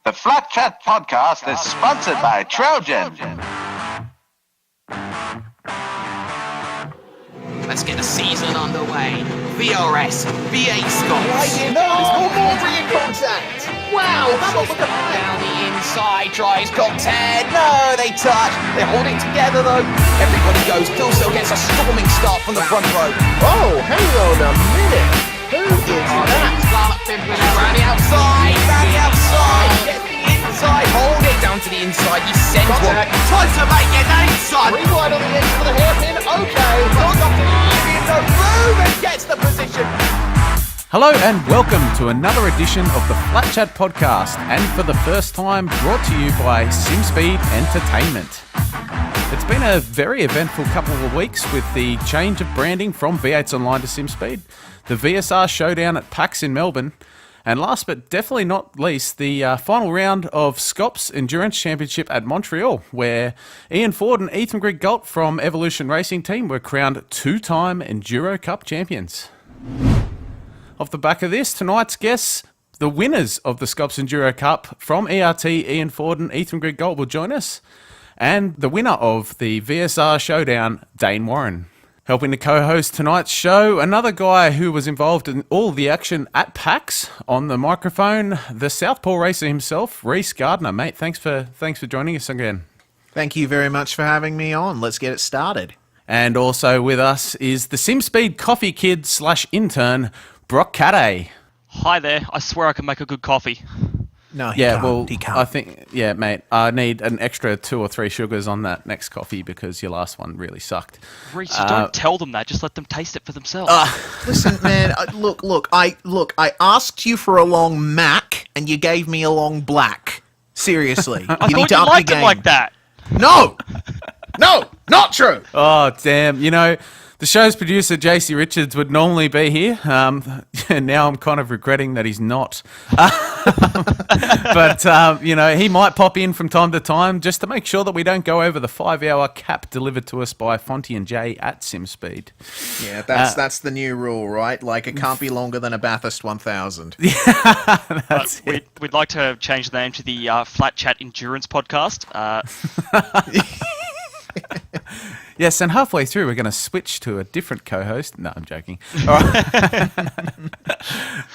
The Flatchat podcast is sponsored by Trojan. Let's get the season underway. VRS, V8 Scots. More rear contact. Wow, Down the inside, drives contact. No, they touch. They hold it together though. Everybody goes. Dulce gets a storming start from the front row. Oh, hang on a minute. Who is that? Round the outside, get the inside, hold it down to the inside, he sends one. Time to make your name, son! Rewind on the edge for the hairpin, okay. Goes off to the in the room and gets the position. Hello and welcome to another edition of the Flatchat podcast, and for the first time brought to you by SimSpeed Entertainment. It's been a very eventful couple of weeks with the change of branding from V8s Online to SimSpeed, the VSR showdown at PAX in Melbourne, and last but definitely not least, the final round of Scops Endurance Championship at Montreal, where Ian Ford and Ethan Grigg-Gault from Evolution Racing Team were crowned two-time Enduro Cup champions. Off the back of this, tonight's guests, the winners of the Scops Enduro Cup from ERT, Ian Ford and Ethan Grigg-Gault will join us, and the winner of the VSR showdown, Dayne Warren. Helping to co-host tonight's show, another guy who was involved in all the action at PAX on the microphone, the Southpaw racer himself, Rhys Gardner. Mate, thanks for joining us again. Thank you very much for having me on. Let's get it started. And also with us is the SimSpeed coffee kid / intern, Brock Caddaye. Hi there. I swear I can make a good coffee. No, he can't. I think, mate, I need an extra 2 or 3 sugars on that next coffee because your last one really sucked. Rhys, you don't tell them that. Just let them taste it for themselves. Listen, man. I asked you for a long Mac, and you gave me a long black. Seriously, I thought you liked it like that. No, not true. Oh, damn. You know, the show's producer, JC Richards, would normally be here. Now I'm kind of regretting that he's not. But, he might pop in from time to time just to make sure that we don't go over the 5-hour cap delivered to us by Fonty and Jay at SimSpeed. Yeah, that's the new rule, right? Like, it can't be longer than a Bathurst 1000. We'd like to change the name to the Flatchat Endurance Podcast. Yes, and halfway through we're going to switch to a different co-host. No, I'm joking. All right.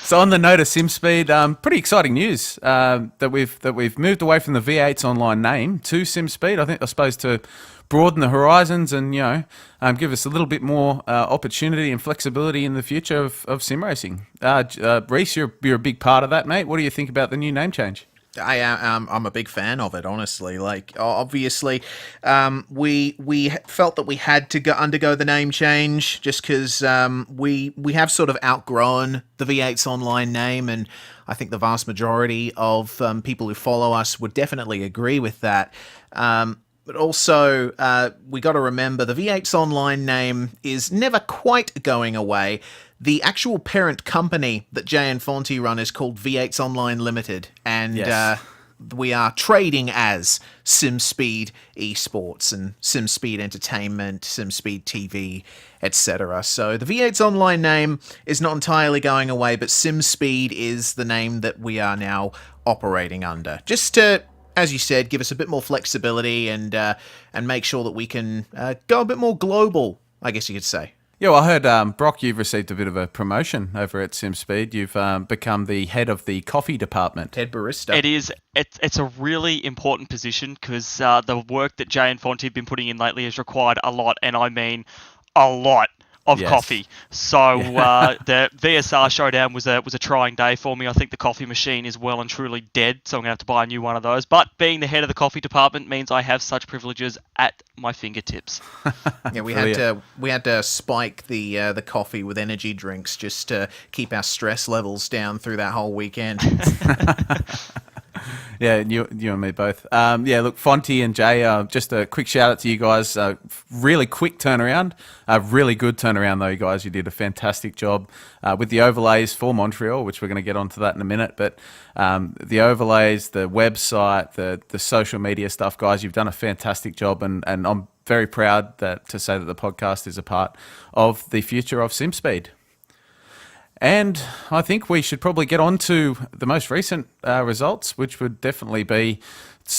So on the note of SimSpeed, pretty exciting news that we've moved away from the V8's online name to SimSpeed. I suppose to broaden the horizons and give us a little bit more opportunity and flexibility in the future of sim racing. Rhys, you're a big part of that, mate. What do you think about the new name change? I'm a big fan of it, honestly. Like, obviously, we felt that we had to undergo the name change just because we have sort of outgrown the V8's online name, and I think the vast majority of people who follow us would definitely agree with that. But also, we got to remember the V8's online name is never quite going away. The actual parent company that Jay and Fonty run is called V8's Online Limited, and yes. We are trading as SimSpeed Esports and SimSpeed Entertainment, SimSpeed TV, etc. So the V8's Online name is not entirely going away, but SimSpeed is the name that we are now operating under. Just to, as you said, give us a bit more flexibility and make sure that we can go a bit more global, I guess you could say. Yeah, well, I heard, Brock, you've received a bit of a promotion over at SimSpeed. You've become the head of the coffee department. Head barista. It is. It's a really important position because the work that Jay and Fonty have been putting in lately has required a lot, and I mean a lot of coffee. So the VSR showdown was a trying day for me. I think the coffee machine is well and truly dead, so I'm going to have to buy a new one of those. But being the head of the coffee department means I have such privileges at my fingertips. Yeah, we had to spike the coffee with energy drinks just to keep our stress levels down through that whole weekend. Yeah, you and me both. Look, Fonty and Jay, just a quick shout out to you guys. Really quick turnaround. Really good turnaround, though, you guys. You did a fantastic job with the overlays for Montreal, which we're going to get onto that in a minute. But the overlays, the website, the social media stuff, guys, you've done a fantastic job. And I'm very proud to say that the podcast is a part of the future of SimSpeed. And I think we should probably get on to the most recent results, which would definitely be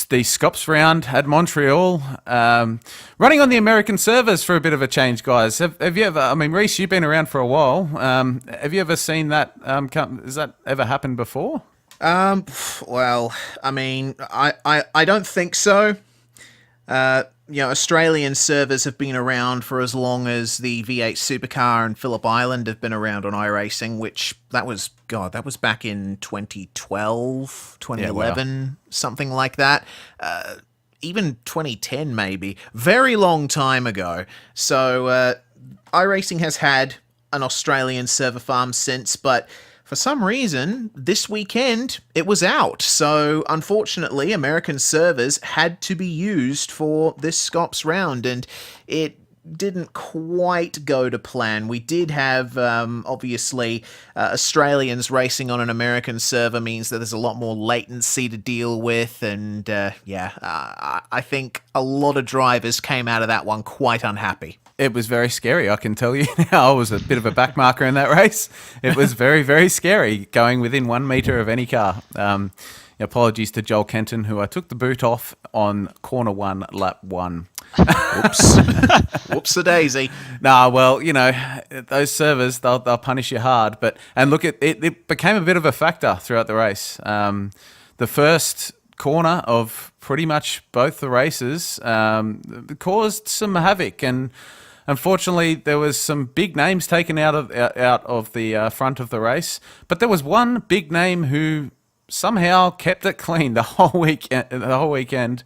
the Scops round at Montreal, running on the American servers for a bit of a change, guys. Have you ever, I mean, Rhys, you've been around for a while. Have you ever seen that, has that ever happened before? Well, I mean, I don't think so. Australian servers have been around for as long as the V8 Supercar and Phillip Island have been around on iRacing, which that was back in 2012, 2011, something like that. Even 2010, maybe. Very long time ago. So, iRacing has had an Australian server farm since, but for some reason, this weekend, it was out. So, unfortunately, American servers had to be used for this Scops round, and it didn't quite go to plan. We did have, obviously, Australians racing on an American server means that there's a lot more latency to deal with, and, I think a lot of drivers came out of that one quite unhappy. It was very scary, I can tell you now. I was a bit of a backmarker in that race. It was very, very scary going within 1 metre of any car. Apologies to Joel Kenton, who I took the boot off on corner 1, lap 1. Oops. Whoops-a-daisy. Nah, well, those servers, they'll punish you hard. And look, it became a bit of a factor throughout the race. The first corner of pretty much both the races caused some havoc, and unfortunately there was some big names taken out of the front of the race, but there was one big name who somehow kept it clean the whole weekend.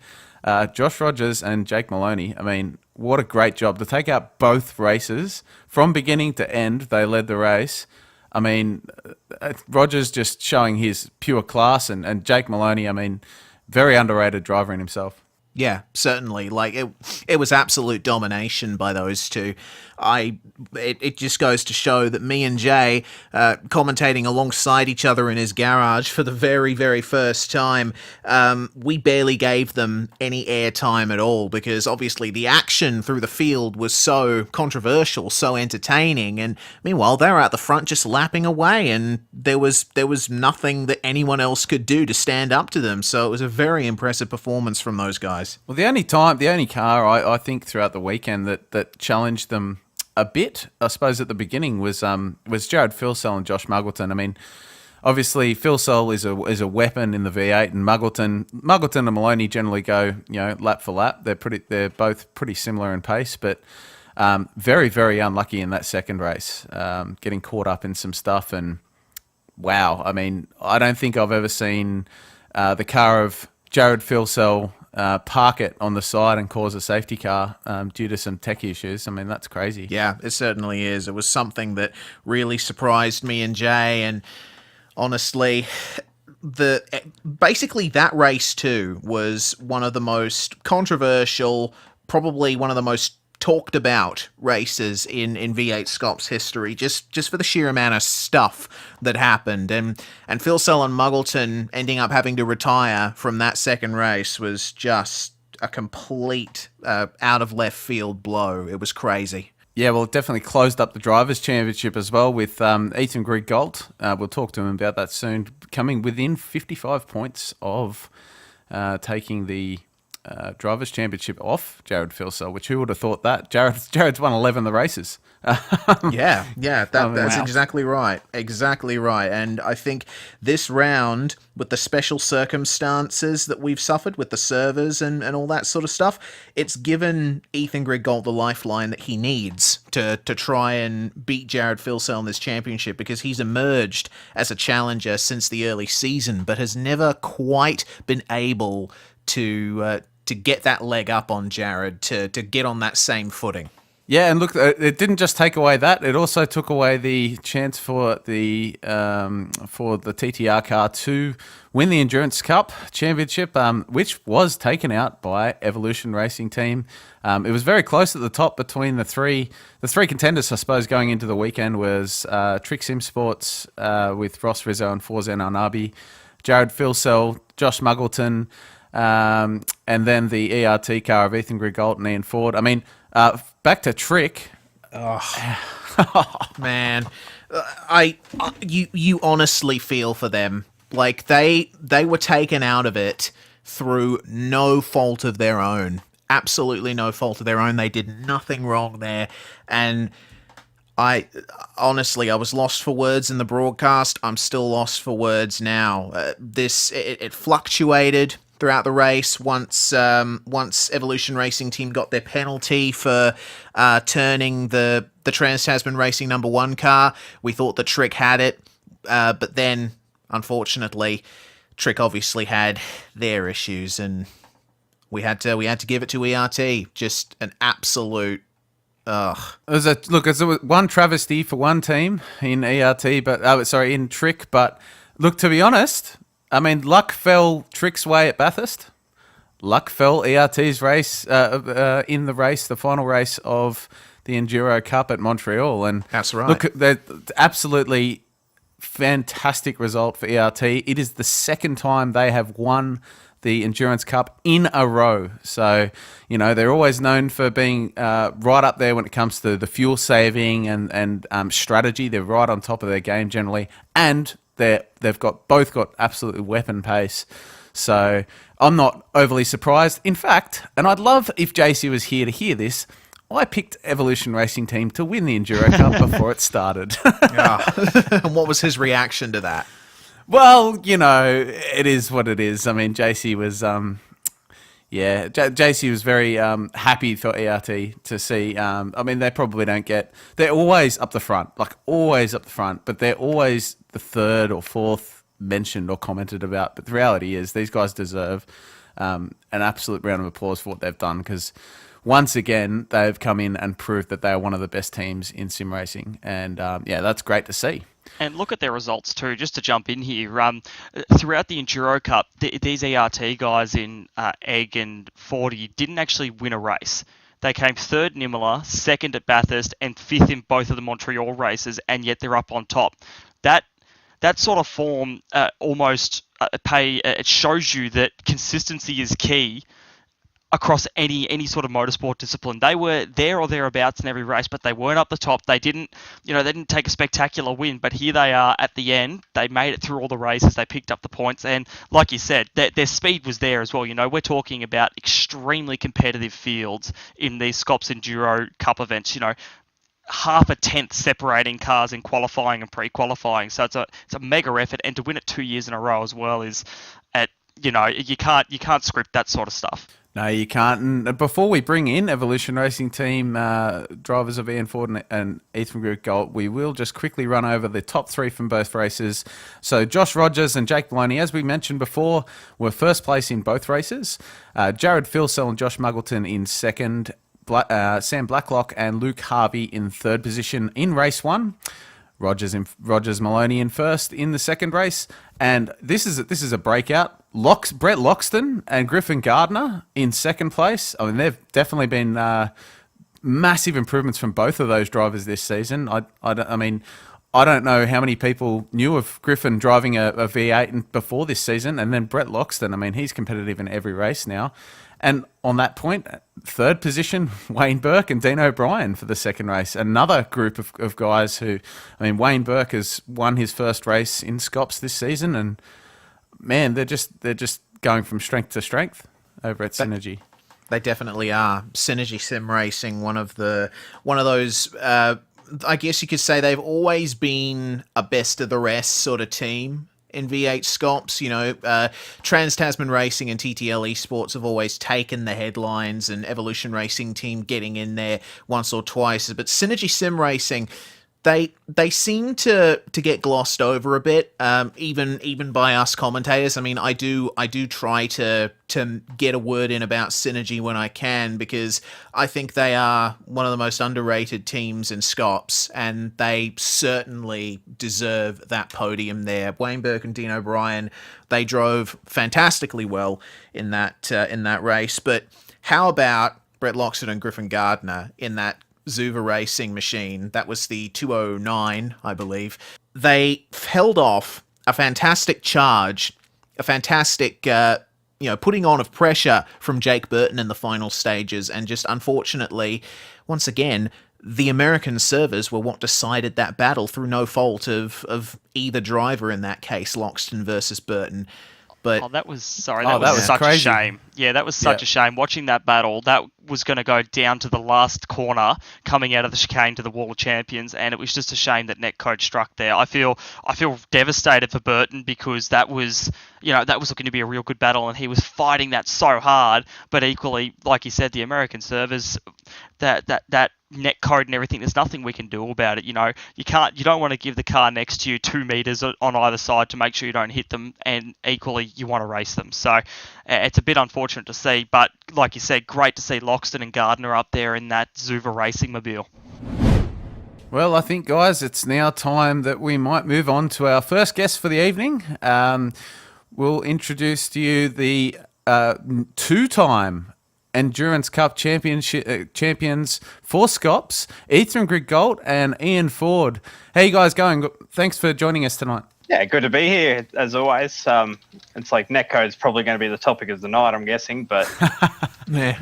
Josh Rogers and Jake Maloney. I mean, what a great job to take out both races from beginning to end. They led the race. I mean, Rogers just showing his pure class, and Jake Maloney, I mean, very underrated driver in himself. Yeah, certainly. Like it was absolute domination by those two. It just goes to show that me and Jay, commentating alongside each other in his garage for the very, very first time, we barely gave them any airtime at all, because obviously the action through the field was so controversial, so entertaining, and meanwhile they're out the front just lapping away, and there was nothing that anyone else could do to stand up to them. So it was a very impressive performance from those guys. Well, the only car I think throughout the weekend that challenged them a bit, I suppose at the beginning, was Jared Filsell and Josh Muggleton. I mean, obviously Filsell is a weapon in the V8, and Muggleton and Maloney generally go lap for lap. They're both pretty similar in pace, but very, very unlucky in that second race, getting caught up in some stuff. And wow, I mean, I don't think I've ever seen the car of Jared Filsell park it on the side and cause a safety car due to some tech issues. I mean, that's crazy. Yeah, it certainly is. It was something that really surprised me and Jay, and honestly, basically that race too was one of the most controversial, probably one of the most talked about races in V8 Scops history, just for the sheer amount of stuff that happened, and Filsell and Muggleton ending up having to retire from that second race was just a complete out of left field blow. It was crazy. Yeah, well, it definitely closed up the Drivers' Championship as well with Ethan Grigg-Gault. We'll talk to him about that soon, coming within 55 points of taking the Drivers' Championship off Jared Filsell, which who would have thought that? Jared's won 11 of the races. Yeah, that's wow. Exactly right. Exactly right. And I think this round, with the special circumstances that we've suffered with the servers and all that sort of stuff, it's given Ethan Grigg-Gault the lifeline that he needs to try and beat Jared Filsell in this championship, because he's emerged as a challenger since the early season, but has never quite been able to get that leg up on Jared, to get on that same footing. Yeah, and look, it didn't just take away that; it also took away the chance for the TTR car to win the Endurance Cup Championship, which was taken out by Evolution Racing Team. It was very close at the top between the three contenders, I suppose, going into the weekend was Trick Sim Sports with Ross Rizzo and Forzen Arnabi, Jared Filsell, Josh Muggleton, and then the ERT car of Ethan Grigg-Gault and Ian Ford. I mean, back to Trick. Oh, man. You honestly feel for them. Like they were taken out of it through no fault of their own. Absolutely no fault of their own. They did nothing wrong there. And I honestly, I was lost for words in the broadcast. I'm still lost for words now. It fluctuated throughout the race. Once Evolution Racing Team got their penalty for turning the Trans-Tasman Racing number 1 car, we thought that Trick had it, but then unfortunately, Trick obviously had their issues, and we had to give it to ERT. Just an absolute. Ugh. It's one travesty for one team in ERT, but in Trick. But look, to be honest, I mean, luck fell Trick's way at Bathurst. Luck fell ERT's race in the race, the final race of the Enduro Cup at Montreal, and that's right. Look, they're absolutely fantastic result for ERT. It is the second time they have won the Endurance Cup in a row. So, they're always known for being right up there when it comes to the fuel saving and strategy. They're right on top of their game generally, and they've both got absolutely weapon pace. So I'm not overly surprised. In fact, and I'd love if JC was here to hear this, I picked Evolution Racing Team to win the Enduro Cup before it started. And what was his reaction to that? Well, it is what it is. I mean, JC was, JC was very happy for ERT to see. They probably don't they're always up the front, but they're always the third or fourth mentioned or commented about. But the reality is these guys deserve an absolute round of applause for what they've done, because once again, they've come in and proved that they are one of the best teams in sim racing. And that's great to see. And look at their results too, just to jump in here. Throughout the Enduro Cup, these ERT guys in Egg and 40 didn't actually win a race. They came third in Imola, second at Bathurst, and fifth in both of the Montreal races, and yet they're up on top. That sort of form it shows you that consistency is key across any sort of motorsport discipline. They were there or thereabouts in every race, but they weren't up the top. They didn't take a spectacular win, but here they are at the end. They made it through all the races. They picked up the points, and like you said, their speed was there as well. We're talking about extremely competitive fields in these Scops Enduro Cup events. Half a tenth separating cars in qualifying and pre-qualifying. So it's a mega effort, and to win it 2 years in a row as well is you can't script that sort of stuff. No, you can't. And before we bring in Evolution Racing Team drivers of Ian Ford and Ethan Grigg-Gault, we will just quickly run over the top three from both races. So Josh Rogers and Jake Maloney, as we mentioned before, were first place in both races. Jared Philsell and Josh Muggleton in second. Sam Blacklock and Luke Harvey in third position in race one. Rogers Maloney in first in the second race, and this is a breakout. Brett Loxton and Griffin Gardner in second place. I mean, they've definitely been massive improvements from both of those drivers this season. I don't know how many people knew of Griffin driving a V8 before this season, and then Brett Loxton. I mean, he's competitive in every race now. And on that point, third position, Wayne Burke and Dean O'Brien for the second race. Another group of guys who, Wayne Burke has won his first race in Scops this season, and man, they're just going from strength to strength over at Synergy. They definitely are. Synergy Sim Racing, one of those. I guess you could say they've always been a best of the rest sort of team in V8 Scops. Trans-Tasman Racing and TTL Esports have always taken the headlines, and Evolution Racing Team getting in there once or twice. But Synergy Sim Racing, they seem to get glossed over a bit, even by us commentators. I mean, I do try to get a word in about Synergy when I can, because I think they are one of the most underrated teams in Scops, and they certainly deserve that podium there. Wayne Burke and Dean O'Brien, they drove fantastically well in that race. But how about Brett Loxton and Griffin Gardner in that Zuva Racing machine? That was the 209, I believe. They held off a fantastic charge, a fantastic putting on of pressure from Jake Burton in the final stages, and just unfortunately, once again, the American servers were what decided that battle through no fault of either driver in that case, Loxton versus Burton. But that was such crazy. a shame. Yeah, that was such a shame. Watching that battle, that was going to go down to the last corner, coming out of the chicane to the Wall of Champions, and it was just a shame that Netcode struck there. I feel devastated for Burton because that was looking to be a real good battle, and he was fighting that so hard. But equally, like you said, the American servers, that netcode and everything, there's nothing we can do about it. You don't want to give the car next to you 2 meters on either side to make sure you don't hit them, and equally you want to race them. So it's a bit unfortunate to see, but like you said, great to see Loxton and Gardner up there in that Zuva Racing mobile. Well, I think, guys, it's now time that we might move on to our first guest for the evening. We'll introduce to you the two-time Endurance Cup champions for Scops, Ethan Grigg-Gault and Ian Ford. How you guys going? Thanks for joining us tonight. Yeah, good to be here, as always. It's like netcode's probably going to be the topic of the night, I'm guessing, but... yeah.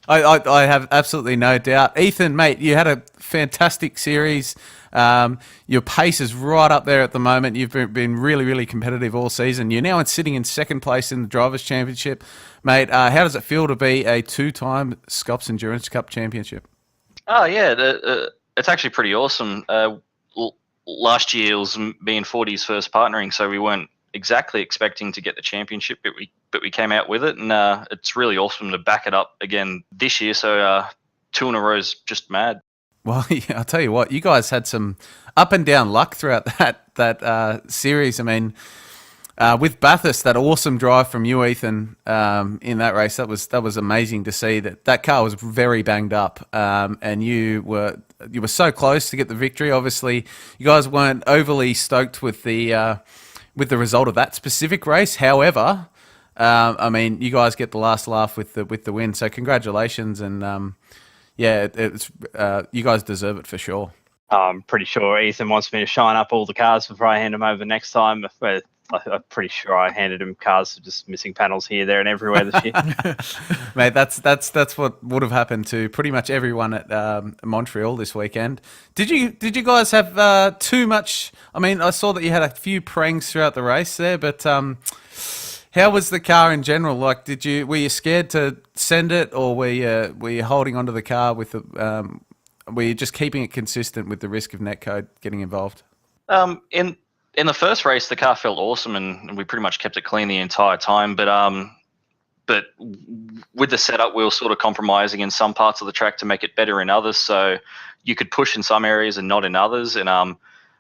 I have absolutely no doubt. Ethan, mate, you had a fantastic series. Your pace is right up there at the moment. You've been really, really competitive all season. You're now sitting in second place in the Drivers' Championship. Mate, how does it feel to be a two-time Scops Endurance Cup championship? Oh, yeah, it's actually pretty awesome. Last year was me and 40's first partnering, so we weren't exactly expecting to get the championship, but we came out with it, and it's really awesome to back it up again this year. So 2 in a row is just mad. Well, yeah, I'll tell you what, you guys had some up and down luck throughout that series. I mean, with Bathurst, that awesome drive from you, Ethan, in that race, that was amazing to see. That car was very banged up, and you were so close to get the victory. Obviously, you guys weren't overly stoked with the result of that specific race. However, I mean, you guys get the last laugh with the win. So congratulations, and it's you guys deserve it for sure. I'm pretty sure Ethan wants me to shine up all the cars before I hand them over next time. But I'm pretty sure I handed him cars just missing panels here, there, and everywhere this year. Mate, that's what would have happened to pretty much everyone at Montreal this weekend. Did you guys have too much? I mean, I saw that you had a few prangs throughout the race there, but how was the car in general? Like, were you scared to send it, or were you holding onto the car with the? Were you just keeping it consistent with the risk of netcode getting involved? In the first race, the car felt awesome, and we pretty much kept it clean the entire time. But with the setup, we were sort of compromising in some parts of the track to make it better in others. So you could push in some areas and not in others. And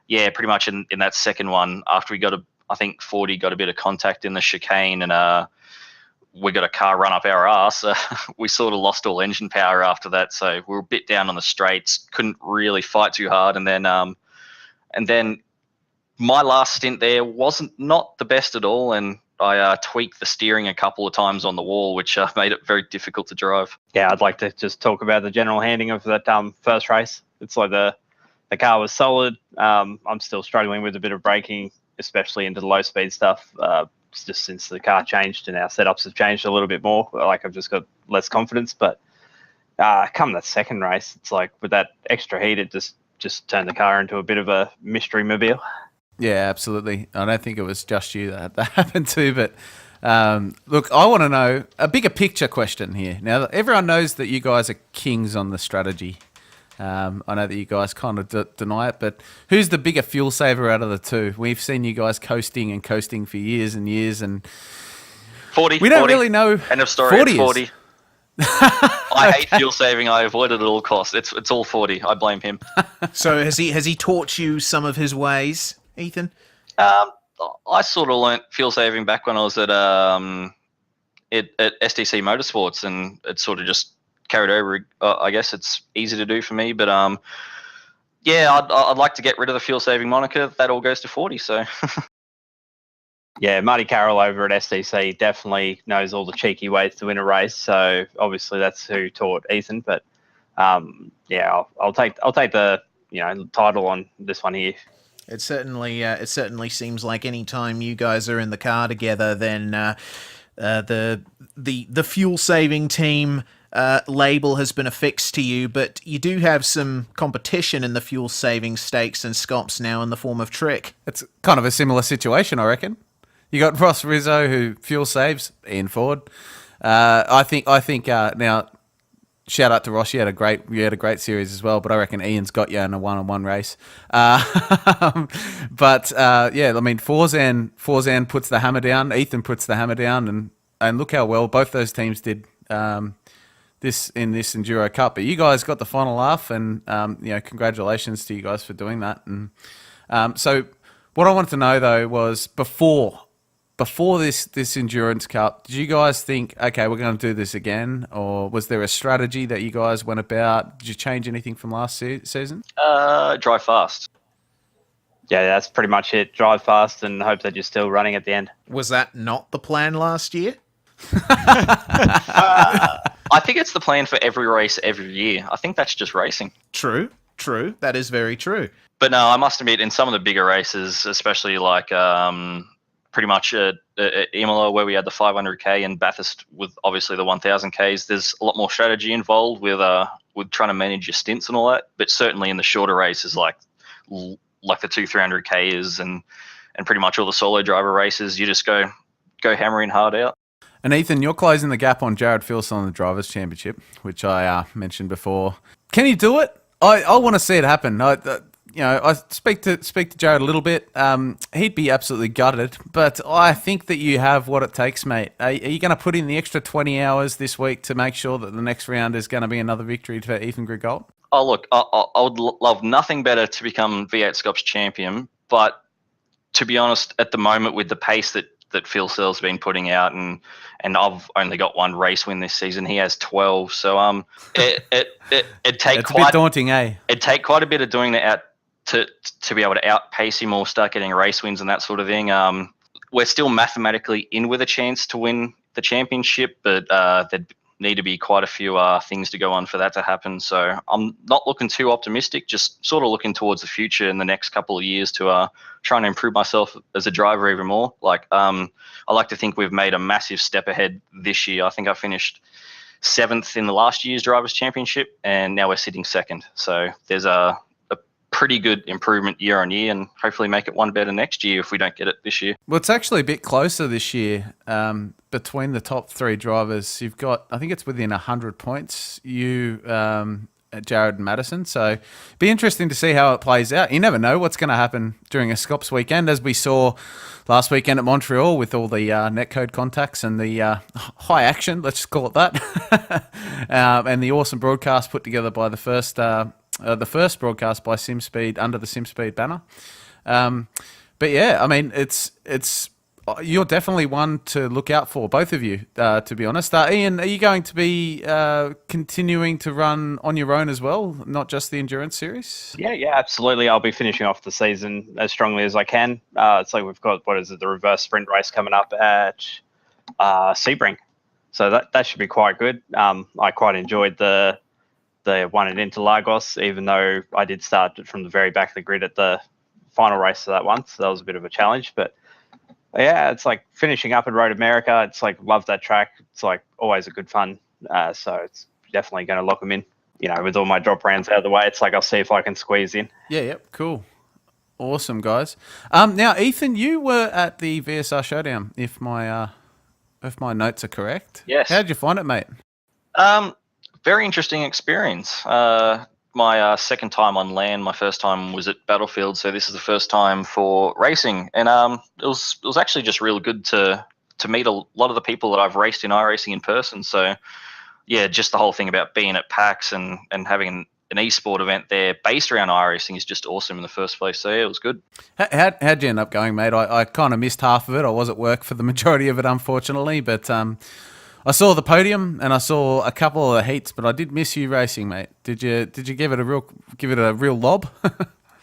pretty much in that second one, after we I think 40 got a bit of contact in the chicane, and we got a car run up our arse. We sort of lost all engine power after that. So we were a bit down on the straights, couldn't really fight too hard. And then my last stint there wasn't not the best at all, and I tweaked the steering a couple of times on the wall, which made it very difficult to drive. Yeah, I'd like to just talk about the general handling of that first race. It's like the car was solid. I'm still struggling with a bit of braking, especially into the low speed stuff. Just since the car changed and our setups have changed a little bit more, like I've just got less confidence. But come that second race, it's like with that extra heat, it just turned the car into a bit of a mystery mobile. Yeah, absolutely. I don't think it was just you that happened to, but look, I want to know a bigger picture question here. Now, everyone knows that you guys are kings on the strategy. I know that you guys kind of deny it, but who's the bigger fuel saver out of the two? We've seen you guys coasting for years and years, and 40. We don't really know. End of story. 40 it's 40. I hate fuel saving. I avoid it at all costs. It's all 40. I blame him. So has he taught you some of his ways, Ethan? I sort of learnt fuel saving back when I was at STC Motorsports, and it sort of just carried over. I guess it's easy to do for me, but I'd like to get rid of the fuel saving moniker. That all goes to 40. So. Yeah, Marty Carroll over at STC definitely knows all the cheeky ways to win a race. So obviously that's who taught Ethan. But I'll take the title on this one here. It certainly seems like any time you guys are in the car together, then the fuel saving team label has been affixed to you, but you do have some competition in the fuel-saving stakes and scops now in the form of Trick. It's kind of a similar situation, I reckon. You got Ross Rizzo, who fuel saves, Ian Ford. I think now, shout out to Ross. You had a great series as well, but I reckon Ian's got you in a one-on-one race. But yeah, I mean, Forzan puts the hammer down. Ethan puts the hammer down, and look how well both those teams did this Enduro Cup. But you guys got the final laugh, and congratulations to you guys for doing that. And so, what I wanted to know though was before this Endurance Cup, did you guys think, okay, we're going to do this again? Or was there a strategy that you guys went about? Did you change anything from last season? Drive fast. Yeah, that's pretty much it. Drive fast and hope that you're still running at the end. Was that not the plan last year? I think it's the plan for every race every year. I think that's just racing. True. That is very true. But no, I must admit, in some of the bigger races, especially like pretty much at Imola, where we had the 500k, and Bathurst with obviously the 1000ks, there's a lot more strategy involved with trying to manage your stints and all that. But certainly in the shorter races, like the 200-300ks and pretty much all the solo driver races, you just go hammering hard out. And Ethan, you're closing the gap on Jared Filson on the Drivers' Championship, which I mentioned before. Can you do it? I want to see it happen. I speak to Jared a little bit. He'd be absolutely gutted, but I think that you have what it takes, mate. Are you going to put in the extra 20 hours this week to make sure that the next round is going to be another victory for Ethan Grigg-Gault? Oh, look, I would love nothing better to become V8 Scops champion, but to be honest, at the moment with the pace that Phil Sell's been putting out, and I've only got one race win this season. He has 12, so it'd take it's a bit daunting, eh? It'd take quite a bit of doing that to be able to outpace him or start getting race wins and that sort of thing. We're still mathematically in with a chance to win the championship, but there'd need to be quite a few things to go on for that to happen. So I'm not looking too optimistic, just sort of looking towards the future in the next couple of years to trying to improve myself as a driver even more. Like I like to think we've made a massive step ahead this year. I think I finished 7th in the last year's Drivers' Championship, and now we're sitting 2nd. So there's a pretty good improvement year on year, and hopefully make it one better next year if we don't get it this year. Well, it's actually a bit closer this year. Between the top 3 drivers, you've got, I think it's within 100 points, you, Jared and Madison. So it'd be interesting to see how it plays out. You never know what's going to happen during a Scops weekend, as we saw last weekend at Montreal with all the netcode contacts and the high action, let's just call it that, and the awesome broadcast put together by the first broadcast by SimSpeed under the SimSpeed banner. But yeah, I mean, it's you're definitely one to look out for, both of you, to be honest. Ian, are you going to be continuing to run on your own as well, not just the Endurance Series? Yeah, absolutely. I'll be finishing off the season as strongly as I can. It's like we've got, the reverse sprint race coming up at Sebring. So that should be quite good. I quite enjoyed the one at Interlagos, even though I did start from the very back of the grid at the final race of that one. So that was a bit of a challenge. But yeah, it's like finishing up at Road America. It's like, love that track. It's like always a good fun. So it's definitely going to lock them in. With all my drop rounds out of the way, it's like I'll see if I can squeeze in. Yeah, cool. Awesome, guys. Now, Ethan, you were at the VSR Showdown, if my notes are correct. Yes. How did you find it, mate? Very interesting experience. My second time on land, my first time was at Battlefield, so this is the first time for racing, and it was actually just real good to meet a lot of the people that I've raced in iRacing in person. So yeah, just the whole thing about being at PAX and having an esport event there based around iRacing is just awesome in the first place. So yeah, it was good. How'd you end up going, mate? I kind of missed half of it. I was at work for the majority of it, unfortunately, but I saw the podium and I saw a couple of the heats, but I did miss you racing, mate. Did you give it a real lob?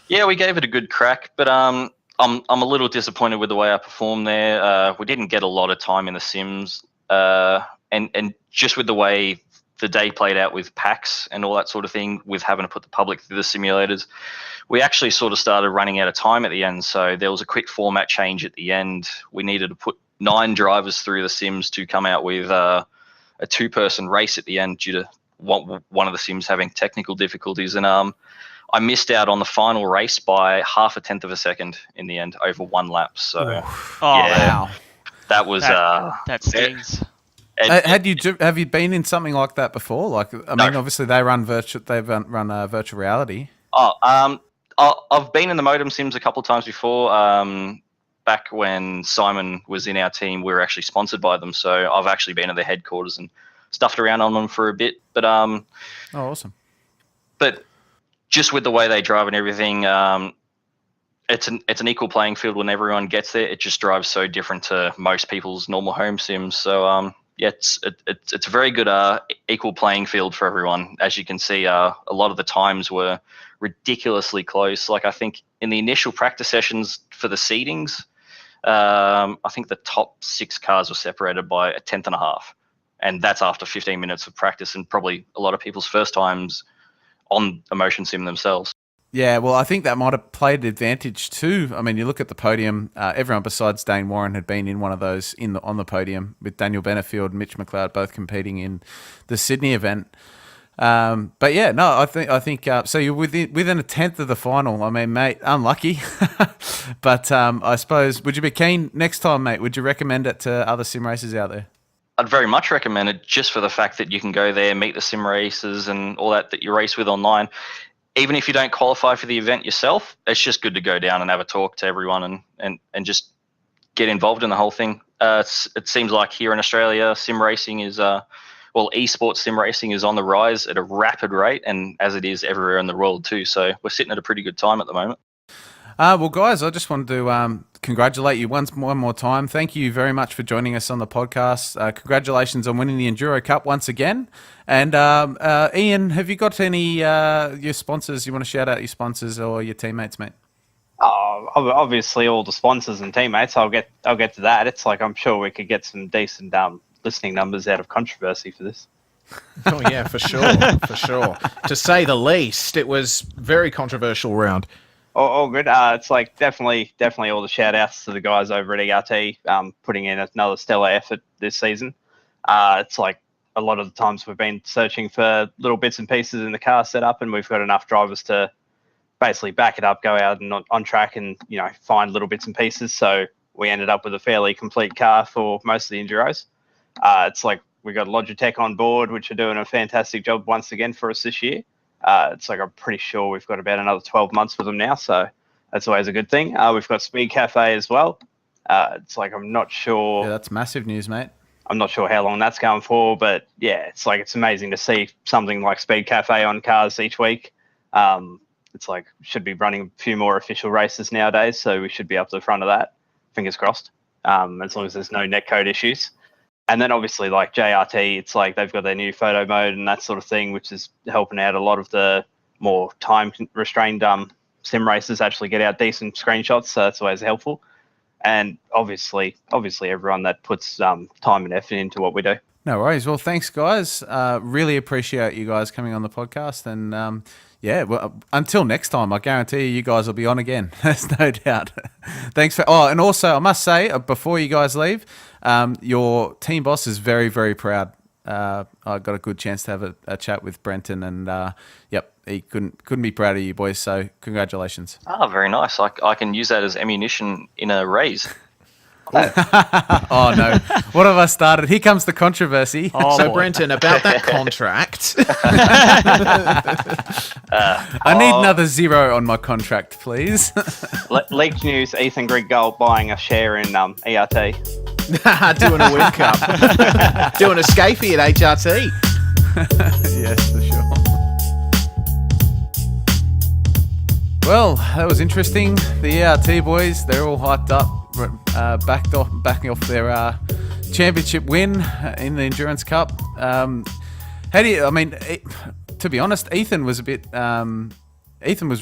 Yeah, we gave it a good crack, but I'm a little disappointed with the way I performed there. We didn't get a lot of time in the sims, and just with the way the day played out with PAX and all that sort of thing, with having to put the public through the simulators, we actually sort of started running out of time at the end. So there was a quick format change at the end. We needed to put 9 drivers through the sims to come out with a a two-person race at the end due to one of the sims having technical difficulties, and I missed out on the final race by 0.5 of a second in the end over one lap. So, wow, that was that stings. Have you been in something like that before? Like, I mean, obviously they run virtual reality. I've been in the modem sims a couple of times before. Back when Simon was in our team, we were actually sponsored by them, so I've actually been at their headquarters and stuffed around on them for a bit. But awesome. But just with the way they drive and everything, it's an equal playing field when everyone gets there. It just drives so different to most people's normal home sims. So it's a very good equal playing field for everyone. As you can see, a lot of the times were ridiculously close. Like, I think in the initial practice sessions for the seedings, I think the top 6 cars were separated by 1/10.5, and that's after 15 minutes of practice and probably a lot of people's first times on a motion sim themselves. Yeah, well, I think that might have played an advantage too. I mean, you look at the podium, everyone besides Dayne Warren had been in one of those on the podium, with Daniel Benefield and Mitch McLeod both competing in the Sydney event. But yeah, no, I think so you're within 1/10 of the final. I mean, mate, unlucky. But I suppose, would you be keen next time, mate? Would you recommend it to other sim racers out there? I'd very much recommend it, just for the fact that you can go there, meet the sim racers and all that you race with online. Even if you don't qualify for the event yourself, it's just good to go down and have a talk to everyone and just get involved in the whole thing. It seems like here in Australia, sim racing is, esports sim racing is on the rise at a rapid rate, and as it is everywhere in the world too. So we're sitting at a pretty good time at the moment. Well, guys, I just wanted to congratulate you one more time. Thank you very much for joining us on the podcast. Congratulations on winning the Enduro Cup once again. And Ian, have you got any your sponsors? You want to shout out your sponsors or your teammates, mate? Obviously, all the sponsors and teammates. I'll get to that. It's like, I'm sure we could get some decent listening numbers out of controversy for this. Oh yeah, for sure, for sure. To say the least, it was very controversial round. All good. It's like definitely all the shout outs to the guys over at ERT, putting in another stellar effort this season. It's like a lot of the times we've been searching for little bits and pieces in the car setup, and we've got enough drivers to basically back it up, go out and on track and, find little bits and pieces. So we ended up with a fairly complete car for most of the Enduros. It's like we got Logitech on board, which are doing a fantastic job once again for us this year. It's like, I'm pretty sure we've got about another 12 months with them now, so that's always a good thing. We've got Speed Cafe as well. It's like, I'm not sure. Yeah, that's massive news, mate. I'm not sure how long that's going for, but yeah, it's like, it's amazing to see something like Speed Cafe on cars each week. It's like, should be running a few more official races nowadays, so we should be up to the front of that. Fingers crossed. As long as there's no netcode issues. And then obviously, like JRT, it's like they've got their new photo mode and that sort of thing, which is helping out a lot of the more time-restrained sim racers actually get out decent screenshots, so that's always helpful. And obviously everyone that puts time and effort into what we do. No worries. Well, thanks, guys. Really appreciate you guys coming on the podcast. And until next time, I guarantee you guys will be on again. There's no doubt. Thanks for. Oh, and also I must say, before you guys leave, your team boss is very, very proud. I got a good chance to have a chat with Brenton, and he couldn't be proud of you boys. So congratulations. Oh, very nice. I can use that as ammunition in a raise. Oh no! What have I started? Here comes the controversy. Oh, so, boy. Brenton, about that contract. I need another 0 on my contract, please. Leaked news: Ethan Grigg-Gault buying a share in ERT. Doing a World Cup. Doing a scafey at HRT. Yes, for sure. Well, that was interesting. The ERT boys, they're all hyped up. Backing off their championship win in the Endurance Cup. To be honest, Ethan was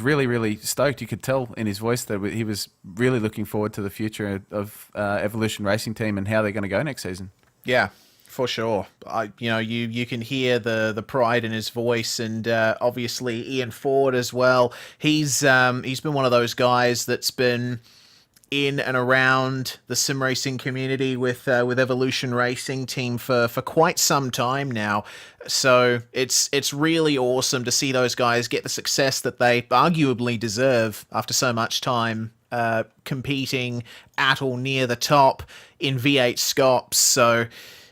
really, really stoked. You could tell in his voice that he was really looking forward to the future of Evolution Racing Team and how they're going to go next season. Yeah, for sure. You can hear the pride in his voice, and obviously Ian Ford as well. He's been one of those guys that's been in and around the sim racing community with Evolution Racing Team for quite some time now. So it's really awesome to see those guys get the success that they arguably deserve after so much time competing at or near the top in V8 Scops. So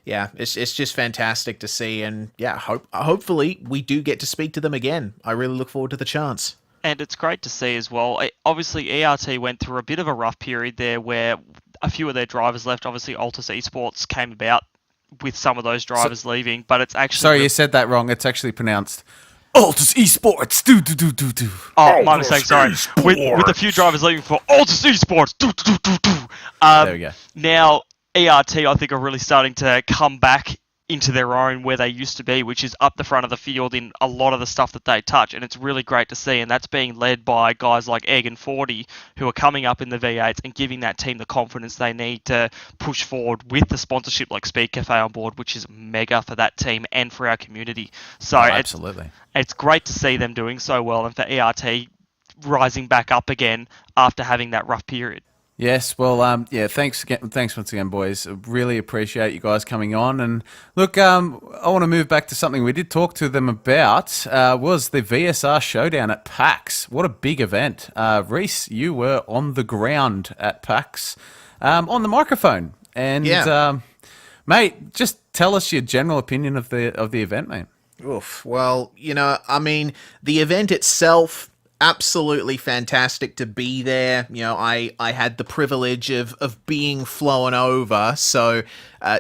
yeah, it's just fantastic to see, and yeah, hopefully we do get to speak to them again. I really look forward to the chance. And it's great to see as well. Obviously, ERT went through a bit of a rough period there where a few of their drivers left. Obviously, Altus Esports came about with some of those drivers leaving, but it's actually... Sorry, you said that wrung. It's actually pronounced Altus Esports. Do. Oh, my mistake, sorry. With a few drivers leaving for Altus Esports. There we go. Now, ERT, I think, are really starting to come back into their own where they used to be, which is up the front of the field in a lot of the stuff that they touch, and it's really great to see, and that's being led by guys like Egg and 40 who are coming up in the V8s and giving that team the confidence they need to push forward with the sponsorship like Speed Cafe on board, which is mega for that team and for our community. So absolutely. It's great to see them doing so well, and for ERT rising back up again after having that rough period. Yes, well, thanks once again, boys. Really appreciate you guys coming on. And look, I want to move back to something we did talk to them about, was the VSR Showdown at PAX. What a big event. Rhys, you were on the ground at PAX, on the microphone. And, mate, just tell us your general opinion of the event, mate. Oof. Well, the event itself, absolutely fantastic to be there. I had the privilege of being flown over, so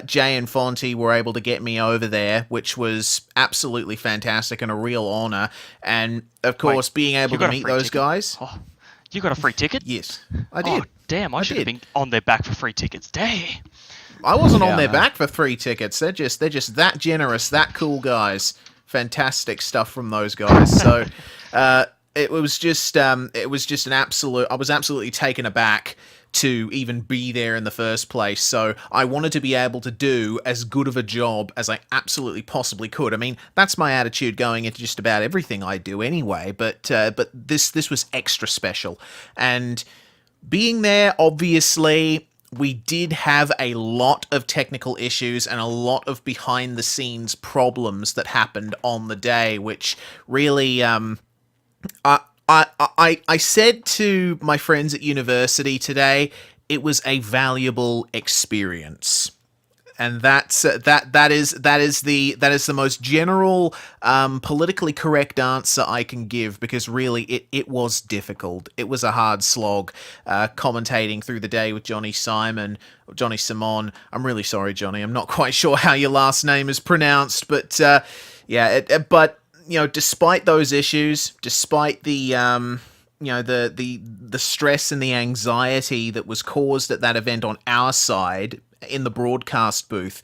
Jay and Fonty were able to get me over there, which was absolutely fantastic and a real honor. And of course, being able to meet those guys. Oh, you got a free ticket? Yes, I did. Oh, damn, I should have been on their back for free tickets. Dang. I wasn't on their back for free tickets. They're just that generous, that cool guys. Fantastic stuff from those guys. So, It was just an absolute... I was absolutely taken aback to even be there in the first place, so I wanted to be able to do as good of a job as I absolutely possibly could. I mean, that's my attitude going into just about everything I do anyway, but this was extra special. And being there, obviously, we did have a lot of technical issues and a lot of behind-the-scenes problems that happened on the day, which really... I said to my friends at university today, it was a valuable experience, and that is the most general, politically correct answer I can give, because really it was difficult. It was a hard slog, commentating through the day with Johnny Simon. I'm really sorry, Johnny. I'm not quite sure how your last name is pronounced, but despite those issues, despite the stress and the anxiety that was caused at that event on our side in the broadcast booth,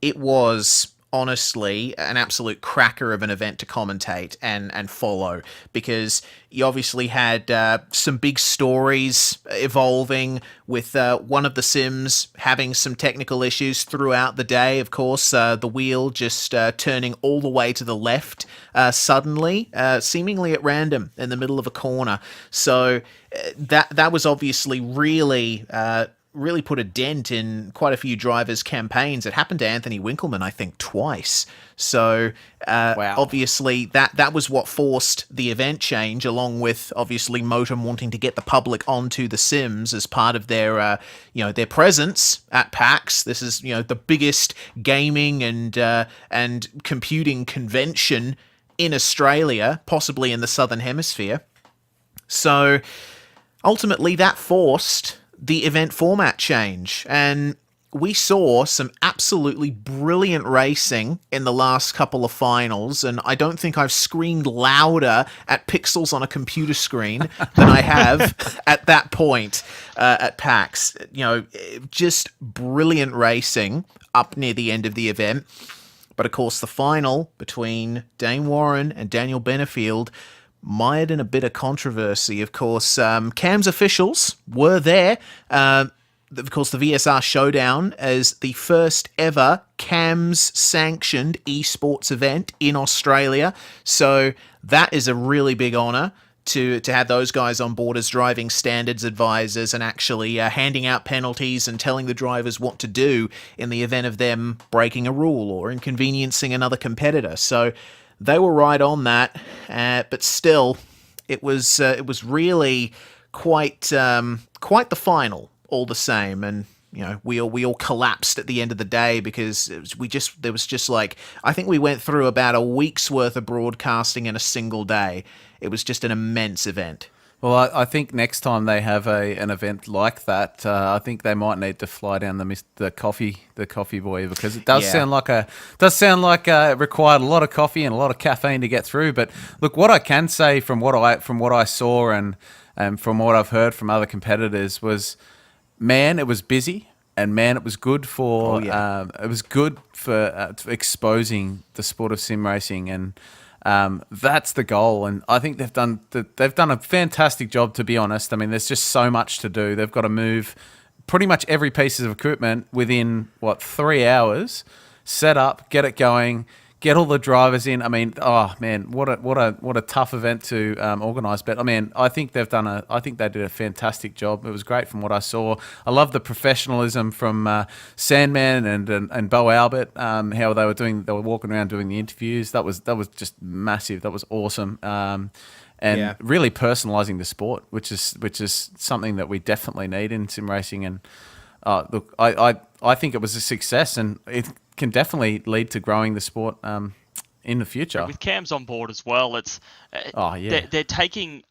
it was honestly an absolute cracker of an event to commentate and follow, because you obviously had some big stories evolving with one of the sims having some technical issues throughout the day. Of course, the wheel just turning all the way to the left suddenly, seemingly at random in the middle of a corner. So that was obviously really put a dent in quite a few drivers' campaigns. It happened to Anthony Winkleman, I think, twice. So, wow. Obviously, that was what forced the event change, along with, obviously, Motum wanting to get the public onto the Sims as part of their presence at PAX. This is, the biggest gaming and computing convention in Australia, possibly in the Southern Hemisphere. So, ultimately, that forced the event format change, and we saw some absolutely brilliant racing in the last couple of finals, and I don't think I've screamed louder at pixels on a computer screen than I have at that point at PAX. Just brilliant racing up near the end of the event. But of course, the final between Dayne Warren and Daniel Benefield mired in a bit of controversy. Of course, CAM's officials were there. Of course, the VSR Showdown is the first ever CAM's sanctioned esports event in Australia. So that is a really big honour to have those guys on board as driving standards advisors and actually handing out penalties and telling the drivers what to do in the event of them breaking a rule or inconveniencing another competitor. So they were right on that, but still, it was really quite the final all the same. And we all collapsed at the end of the day because there was just like, I think we went through about a week's worth of broadcasting in a single day. It was just an immense event. Well, I think next time they have an event like that, I think they might need to fly down the coffee boy, because it does sound like it required a lot of coffee and a lot of caffeine to get through. But look, what I can say from what I saw and from what I've heard from other competitors was, man, it was busy, and man, it was good for exposing the sport of sim racing, and that's the goal. And I think they've done a fantastic job, to be honest. I mean, there's just so much to do. They've got to move pretty much every piece of equipment within 3 hours, set up, get it going, get all the drivers in. I mean, oh man, what a tough event to organise. But I mean, I think they did a fantastic job. It was great from what I saw. I love the professionalism from Sandman and Bo Albert. How they were walking around doing the interviews. That was just massive. That was awesome. And really personalising the sport, which is something that we definitely need in sim racing. And look, I think it was a success, and it can definitely lead to growing the sport in the future. With Cams on board as well, it's they're taking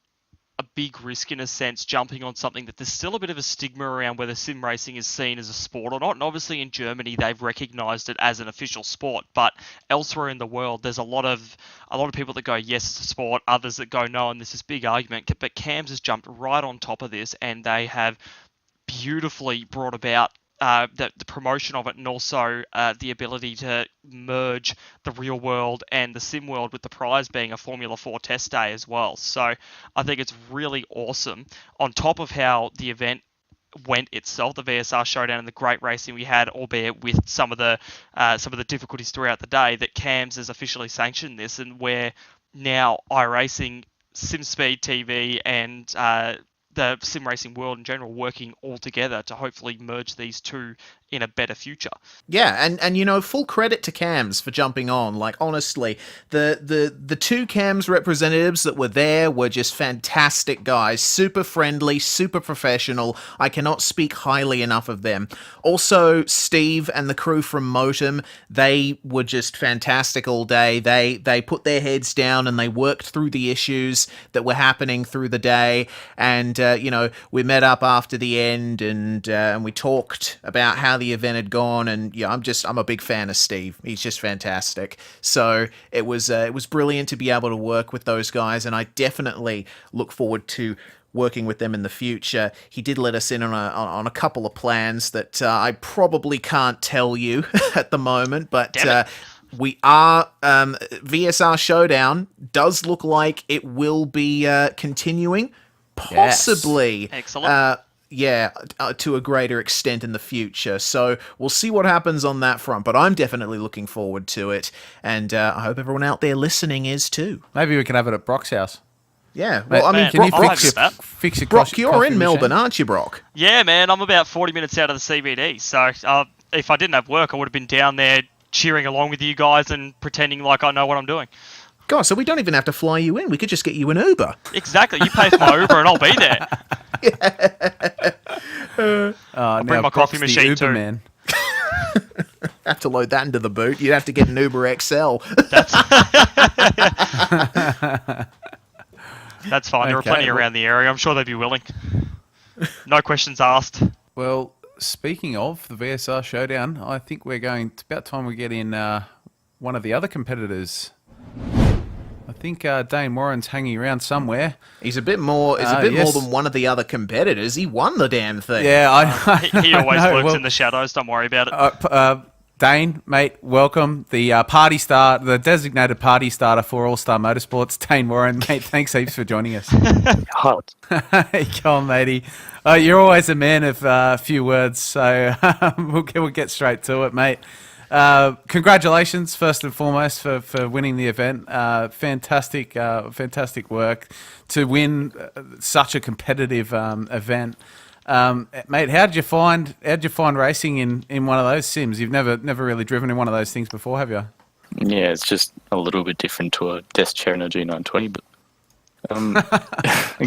a big risk in a sense, jumping on something that there's still a bit of a stigma around whether sim racing is seen as a sport or not. And obviously in Germany they've recognised it as an official sport, but elsewhere in the world there's a lot of people that go, yes, it's a sport, others that go, no, and there's this big argument. But Cams has jumped right on top of this, and they have beautifully brought about the promotion of it, and also the ability to merge the real world and the sim world, with the prize being a Formula 4 test day as well. So I think it's really awesome, on top of how the event went itself, the VSR Showdown, and the great racing we had, albeit with some of the difficulties throughout the day, that CAMS has officially sanctioned this, and where now iRacing, SimSpeed TV, and the sim racing world in general working all together to hopefully merge these two in a better future. Yeah, and full credit to CAMS for jumping on. Like, honestly, the two CAMS representatives that were there were just fantastic guys, super friendly, super professional. I cannot speak highly enough of them. Also, Steve and the crew from Motum, they were just fantastic all day. They put their heads down and they worked through the issues that were happening through the day. And we met up after the end and we talked about how the event had gone, and I'm a big fan of Steve. He's just fantastic. So it was brilliant to be able to work with those guys, and I definitely look forward to working with them in the future. He did let us in on a couple of plans that I probably can't tell you at the moment, but we are VSR Showdown does look like it will be continuing, possibly. Yes. Excellent. To a greater extent in the future. So we'll see what happens on that front, but I'm definitely looking forward to it, and I hope everyone out there listening is too. Maybe we can have it at Brock's house. Yeah, well, I mean, can you fix your Brock, you're in machine? Melbourne, aren't you, Brock? Yeah, man, I'm about 40 minutes out of the CBD, so if I didn't have work, I would have been down there cheering along with you guys and pretending like I know what I'm doing. God, so we don't even have to fly you in. We could just get you an Uber. Exactly. You pay for my Uber and I'll be there. I'll bring my coffee machine too. Man. Have to load that into the boot. You'd have to get an Uber XL. That's fine. There are plenty around the area. I'm sure they'd be willing. No questions asked. Well, speaking of the VSR Showdown, I think it's about time we get in one of the other competitors. I think Dayne Warren's hanging around somewhere. He's a bit more. More than one of the other competitors. He won the damn thing. Yeah, he always works in the shadows. Don't worry about it. Dayne, mate, welcome. The party star, the designated party starter for All Star Motorsports, Dayne Warren, mate. Thanks heaps for joining us. Hot. Hey, come on, matey. You're always a man of few words, so we'll get straight to it, mate. Congratulations, first and foremost, for winning the event. Fantastic work to win such a competitive event. Mate, how did you find racing in one of those sims? You've never really driven in one of those things before, have you? Yeah, it's just a little bit different to a desk chair in a G920, but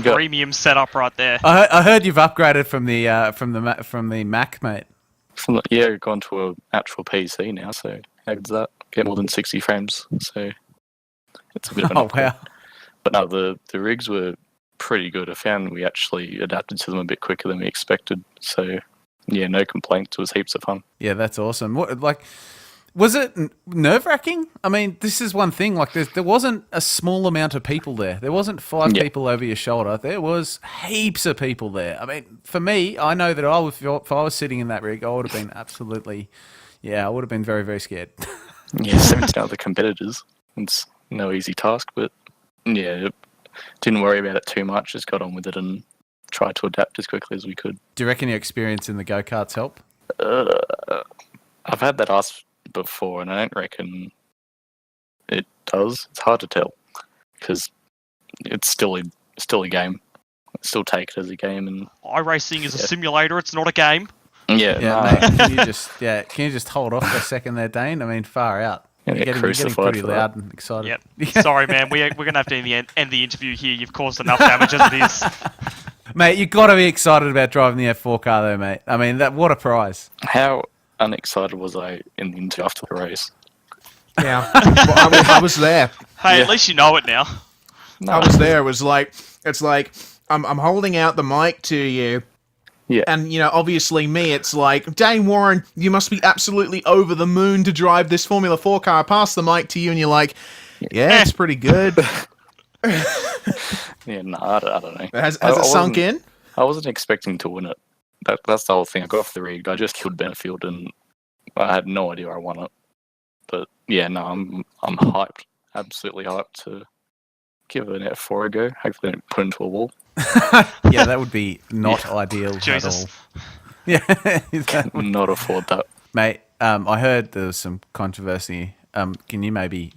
Premium setup right there. I heard you've upgraded from the Mac, mate. I've gone to an actual PC now, so how good's that? Get more than 60 frames, so it's a bit of an upgrade. Wow. But no, the rigs were pretty good. I found we actually adapted to them a bit quicker than we expected, so yeah, no complaints. It was heaps of fun. Yeah, that's awesome. Was it nerve-wracking? I mean, this is one thing. Like, there wasn't a small amount of people there. There wasn't 5 people over your shoulder. There was heaps of people there. I mean, for me, I know that if I was sitting in that rig, I would have been I would have been very, very scared. Yeah, 17 other competitors. It's no easy task, but yeah, didn't worry about it too much. Just got on with it and tried to adapt as quickly as we could. Do you reckon your experience in the go-karts help? I've had that asked before, and I don't reckon it does. It's hard to tell because it's still a game. I still take it as a game, and iRacing is a simulator. It's not a game. Yeah, mate, can you just hold off for a second there, Dayne? I mean, far out. You're getting pretty loud and excited. Yep. Sorry, man. We're gonna have to end the interview here. You've caused enough damage as it is. Mate, you've got to be excited about driving the F4 car, though, mate. I mean, what a prize! How unexcited was I in the interview after the race? Yeah, well, I was there. Hey, at least you know it now. No. I was there. It's like I'm holding out the mic to you. Yeah. And, obviously me, it's like, Dayne Warren, you must be absolutely over the moon to drive this Formula 4 car. I pass the mic to you and you're like, yeah, it's pretty good. Yeah, no, I don't know. Has it sunk in? I wasn't expecting to win it. That's the whole thing. I got off the rig. I just killed Benefield and I had no idea I won it. But yeah, no, I'm hyped. Absolutely hyped to give an F4 a go. Hopefully don't put into a wall. Yeah, that would be not ideal at all. Yeah, Can not afford that, mate. I heard there was some controversy. Can you maybe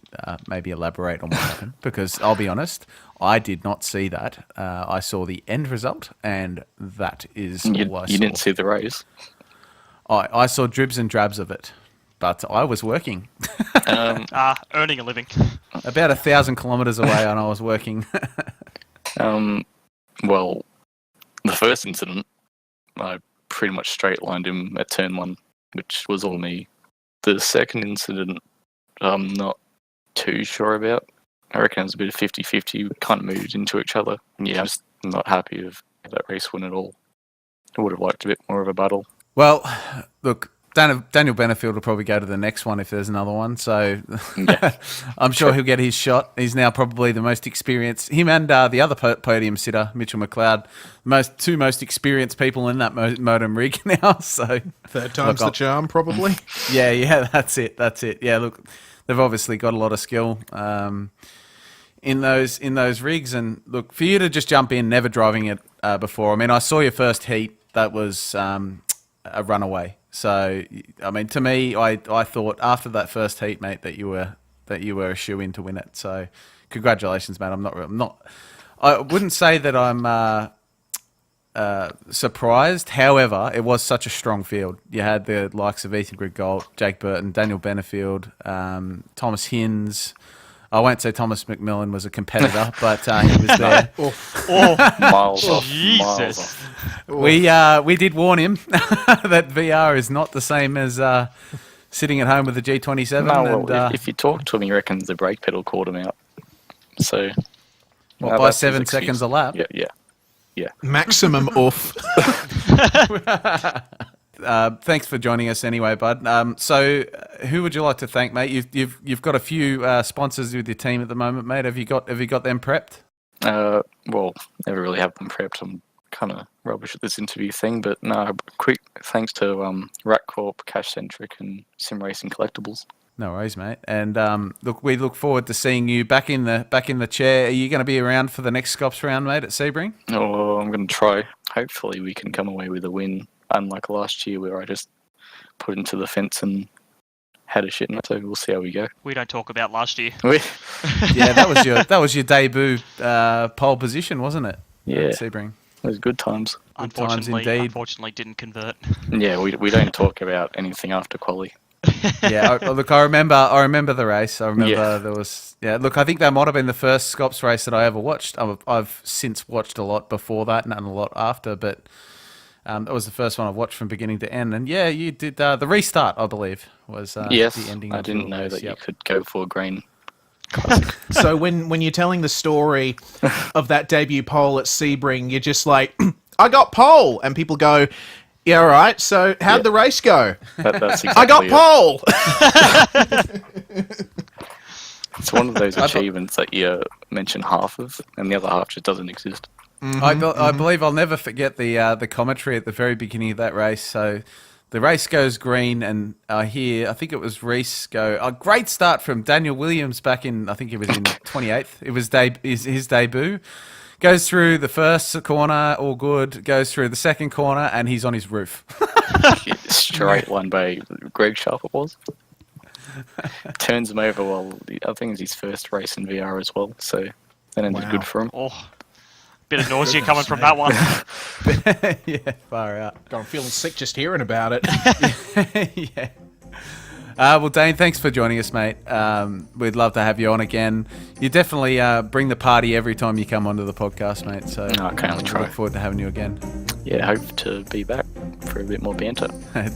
elaborate on what happened? Because I'll be honest, I did not see that. I saw the end result, and that is all I saw. You didn't see the race? I saw dribs and drabs of it, but I was working. Earning a living. About 1,000 kilometres away, and I was working. Well, the first incident, I pretty much straight-lined him at turn 1, which was all me. The second incident, I'm not too sure about. I reckon it was a bit of 50-50. We kind of moved into each other. Yeah, I'm just not happy with that race win at all. I would have liked a bit more of a battle. Well, look, Daniel Benefield will probably go to the next one if there's another one. So Yeah. I'm sure he'll get his shot. He's now probably the most experienced. Him and the other podium sitter, Mitchell McLeod, two most experienced people in that modem rig now. So third time's the charm, probably. Yeah, that's it. Yeah, look, they've obviously got a lot of skill in those rigs. And look, for you to just jump in, never driving it before. I mean, I saw your first heat. That was a runaway. So, I mean, to me, I thought after that first heat, mate, that you were a shoe-in to win it. So, congratulations, mate. I wouldn't say that I'm surprised. However, it was such a strong field. You had the likes of Ethan Grigg-Gault, Jake Burton, Daniel Benefield, Thomas Hinz. I won't say Thomas McMillan was a competitor, but he was there. Miles off. Jesus. We did warn him that VR is not the same as sitting at home with the G27. No, well, if you talk to him, he reckons the brake pedal called him out. So, by 7 seconds a lap. Yeah. Maximum off. Thanks for joining us anyway, bud. So, who would you like to thank, mate? You've got a few sponsors with your team at the moment, mate. Have you got them prepped? Well, never really have them prepped. I'm kind of rubbish at this interview thing, but no. Quick thanks to Rack Corp, Cash Centric, and Sim Racing Collectibles. No worries, mate. And we look forward to seeing you back in the chair. Are you going to be around for the next Scops round, mate, at Sebring? Oh, I'm going to try. Hopefully, we can come away with a win. Unlike last year, where I just put into the fence and had a shit night, so we'll see how we go. We don't talk about last year. Yeah, that was your debut pole position, wasn't it? Yeah. Sebring. It was good times. Unfortunately, didn't convert. Yeah, we don't talk about anything after quali. Yeah, look, I remember the race. I remember there was. Yeah, look, I think that might have been the first Scops race that I ever watched. I've since watched a lot before that and a lot after, but that was the first one I've watched from beginning to end. And yeah, you did the restart, I believe, was yes. The ending. I of didn't the know race. that you could go for green. So when you're telling the story of that debut pole at Sebring, you're just like, I got pole, and people go, yeah, all right. So how'd the race go? That's exactly I got pole. It's one of those achievements that you mention half of, and the other half just doesn't exist. I believe I'll never forget the commentary at the very beginning of that race. So the race goes green, and I think it was Rhys go, a great start from Daniel Williams back in, I think it was in 28th. It was his debut. Goes through the first corner, all good. Goes through the second corner, and he's on his roof. Straight one by Greg Sharp, it was. Turns him over while I think it's his first race in VR as well, so that ended good for him. Oh, bit of nausea coming from that one. Yeah, far out. God, I'm feeling sick just hearing about it. Yeah. Well, Dayne, thanks for joining us, mate. We'd love to have you on again. You definitely bring the party every time you come onto the podcast, mate. So I can only try. Look forward to having you again. Yeah, hope to be back for a bit more banter.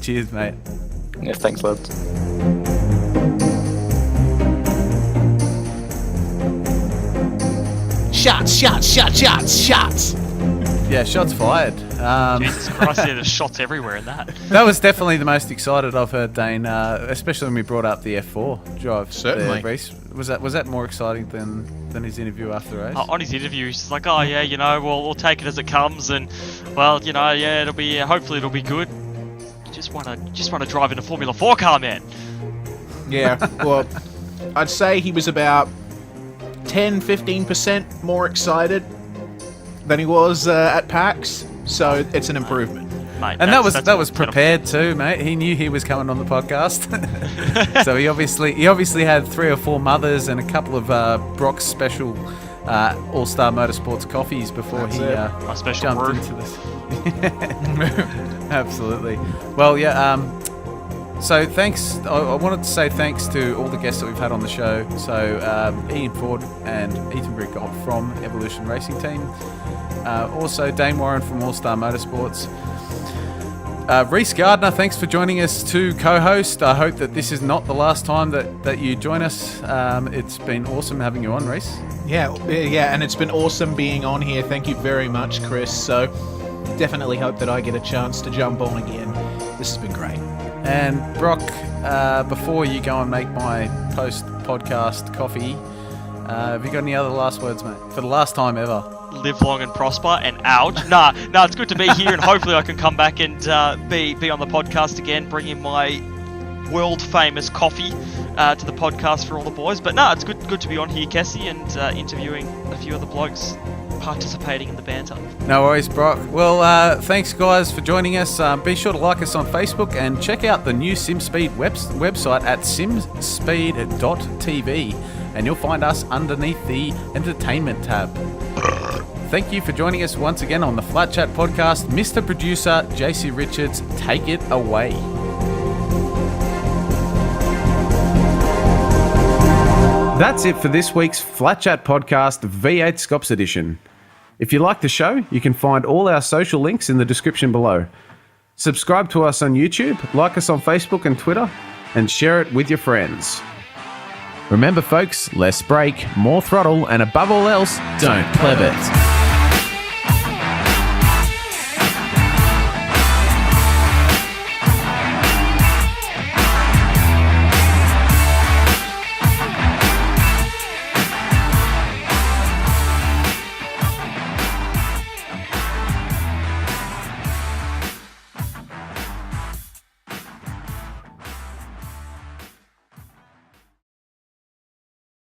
Cheers, mate. Yeah, thanks, lads. Shots. Yeah, shots fired. Jesus Christ, there's shots everywhere in that. That was definitely the most excited I've heard Dayne, especially when we brought up the F4 drive. Certainly. Race. Was that more exciting than his interview after the race? On his interview, he's like, oh yeah, we'll take it as it comes, and well, it'll be hopefully it'll be good. Just want to drive in a Formula 4 car, man. Yeah, well, I'd say he was about 10-15% more excited than he was at PAX, so it's an improvement. Mate, and that was prepared too, mate. He knew he was coming on the podcast, so he obviously had 3 or 4 mothers and a couple of Brock's special All-Star Motorsports coffees before he jumped into this. Absolutely. Well, yeah. So thanks. I wanted to say thanks to all the guests that we've had on the show. So Ian Ford and Ethan Grigg-Gault from Evolution Racing Team. Also Dayne Warren from All Star Motorsports. Rhys Gardner, thanks for joining us to co-host. I hope that this is not the last time that you join us. It's been awesome having you on, Rhys. Yeah, and it's been awesome being on here. Thank you very much, Chris. So definitely hope that I get a chance to jump on again. This has been great. And Brock, before you go and make my post-podcast coffee, have you got any other last words, mate? For the last time ever. Live long and prosper and out. Nah, it's good to be here, and hopefully I can come back and be on the podcast again, bring in my world-famous coffee to the podcast for all the boys. But it's good to be on here, Kessey, and interviewing a few of the blokes participating in the banter. No worries, Brock. Well, thanks guys for joining us. Be sure to like us on Facebook and check out the new SimSpeed website at simspeed.tv, and you'll find us underneath the entertainment tab. Thank you for joining us once again on the Flatchat podcast. Mr. Producer JC Richards, take it away. That's it for this week's Flatchat podcast V8 Scops edition. If you like the show, you can find all our social links in the description below. Subscribe to us on YouTube, like us on Facebook and Twitter, and share it with your friends. Remember folks, less brake, more throttle, and above all else, don't pleb it.